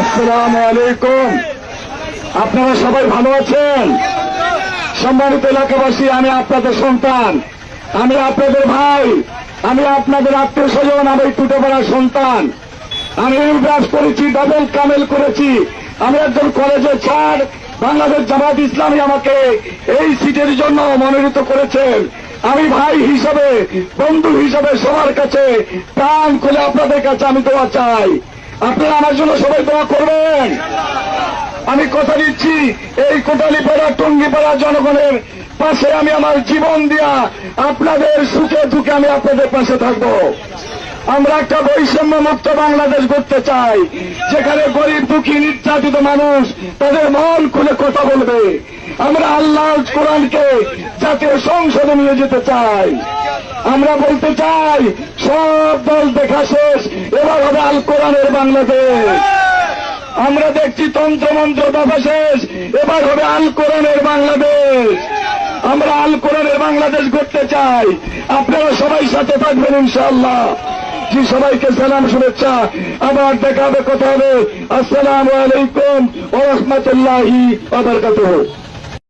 আসসালামু আলাইকুম। আপনারা সবাই ভালো আছেন? সম্মানিত এলাকাবাসী, আমি আপনাদের সন্তান, আমি আপনাদের ভাই, আমি আপনাদের আত্মীয় স্বজন, আমি টুটেপাড়ার সন্তান। আমি ইউনিভার্স করেছি, ডাবল কামেল করেছি। আমি একজন কলেজের ছাড়। বাংলাদেশ জামাত ইসলামী আমাকে এই সিটের জন্য মনোনীত করেছেন। আমি ভাই হিসাবে, বন্ধু হিসাবে সবার কাছে প্রাণ খুলে আপনাদের কাছে আমি দোয়া চাই। আপনারা আমার জন্য সবাই দোয়া করবেন। আমি কথা দিচ্ছি, এই কোটালীপাড়া টঙ্গীপাড়া জনগণের পাশে আমি আমার জীবন দিয়া আপনাদের সুখে দুঃখে আমি আপনাদের পাশে থাকবো। আমরা একটা বৈষম্য মুক্ত বাংলাদেশ করতে চাই, যেখানে গরিব দুঃখী নির্যাতিত মানুষ তাদের মন খুলে কথা বলবে। আমরা আল্লাহ কোরআনকে জাতীয় সংসদে নিয়ে যেতে চাই। আমরা বলতে চাই, সব দল দেখা শেষ, এবার হবে আল কোরআনের বাংলাদেশ। আমরা দেখছি তন্ত্রমন্ত্র দেখা শেষ, এবার হবে আল কোরআনের বাংলাদেশ। আমরা আল কোরআনের বাংলাদেশ করতে চাই। আপনারা সবাই সাথে থাকবেন ইনশাআল্লাহ। জি, সবাইকে সালাম, শুভেচ্ছা। আবার দেখা হবে, কথা হবে। আসসালামু আলাইকুম ওয়া রাহমাতুল্লাহি ওয়া বারাকাতুহু।